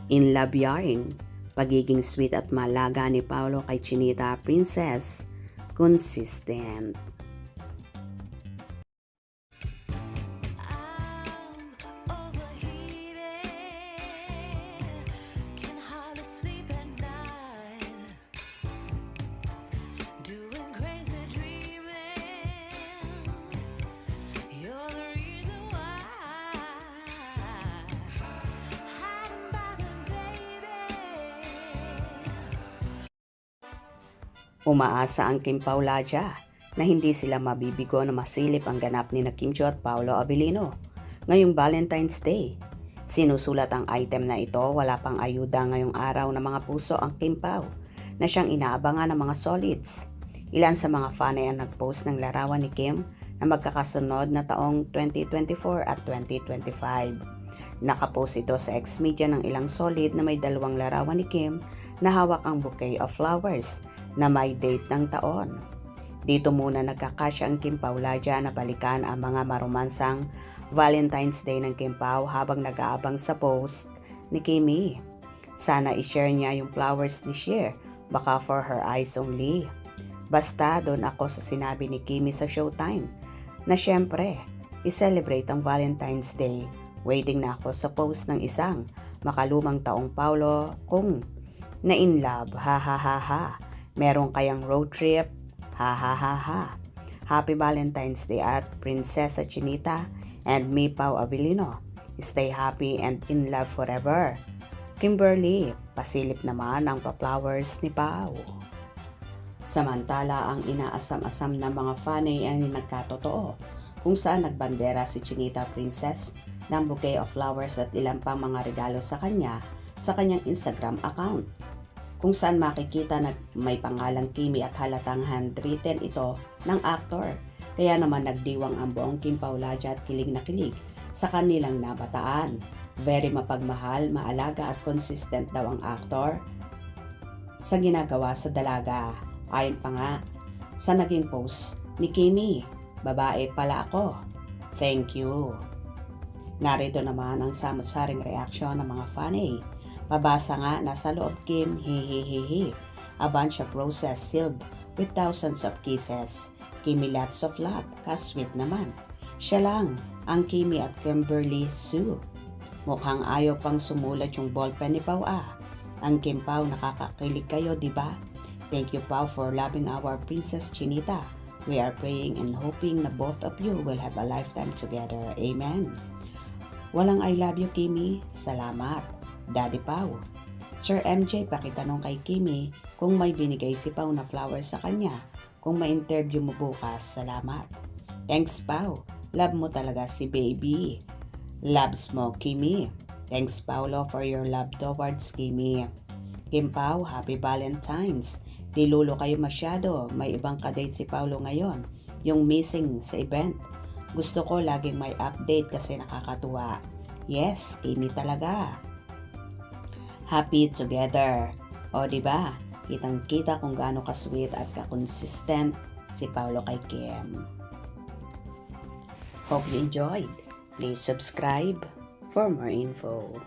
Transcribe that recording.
In love yarn, pagiging sweet at malaga ni Paolo kay Chinita Princess, consistent. Umaasa ang Kim Paulaja na hindi sila mabibigo na masilip ang ganap ni Kim Chiu at Paolo Abilino ngayong Valentine's Day. Sinusulat ang item na ito, wala pang ayuda ngayong araw ng mga puso ang Kim Pao na siyang inaabangan ng mga solids. Ilan sa mga fan ay ang nagpost ng larawan ni Kim na magkakasunod na taong 2024 at 2025. Nakapost ito sa ex-media ng ilang solid na may dalawang larawan ni Kim na hawak ang bouquet of flowers na may date ng taon. Dito muna nagkakasya ang Kim Paulaja na balikan ang mga maromansang Valentine's Day ng Kim Pao habang nag-aabang sa post ni Kimi. Sana i-share niya yung flowers this year, baka for her eyes only. Basta doon ako sa sinabi ni Kimi sa Showtime na syempre, i-celebrate ang Valentine's Day. Waiting na ako sa post ng isang makalumang taong Paolo kung na in love, ha ha ha ha. Meron kayang road trip, ha ha ha ha. Happy Valentine's Day at Prinsesa Chinita and me Pao Abilino. Stay happy and in love forever. Kimberly, pasilip naman ang pa-flowers ni Pao. Samantala, ang inaasam-asam na mga fanay ay nagkatotoo kung saan nagbandera si Chinita Princess ng bouquet of flowers at ilang pang mga regalo sa kanya sa kanyang Instagram account, kung saan makikita na may pangalang Kimi at halatang handwritten ito ng actor. Kaya naman nagdiwang ang buong Kim Paulaja at kilig na kilig sa kanilang nabataan. Very mapagmahal, maalaga at consistent daw ang actor sa ginagawa sa dalaga. Ayon pa nga sa naging post ni Kimi, babae pala ako. Thank you. Narito naman ang samot-saring reaksyon ng mga fanay. Pabasa nga, nasa loob Kim, hehehehe. A bunch of roses sealed with thousands of kisses. Kimi lots of love, ka-sweet naman. Siya lang, ang Kimi at Kimberly Sue. Mukhang ayaw pang sumulat yung ballpen ni Pao ah. Ang Kim Pao, nakakakilig kayo, di ba? Thank you Pao for loving our Princess Chinita. We are praying and hoping na both of you will have a lifetime together. Amen. Walang I love you Kimi, salamat. Daddy Pao. Sir MJ, pakitanong kay Kimi kung may binigay si Pao na flowers sa kanya. Kung may interview mo bukas, salamat. Thanks Pao. Love mo talaga si baby. Loves mo Kimi. Thanks Paolo for your love towards Kimi. Kim Pao, happy Valentine's. Di lulo kayo masyado. May ibang kadate si Paolo ngayon. Yung missing sa event. Gusto ko laging may update kasi nakakatuwa. Yes, Kimi talaga. Happy together. O diba? Kitang-kita kung gaano ka-sweet at ka-consistent si Paolo kay Kim. Hope you enjoyed. Please subscribe for more info.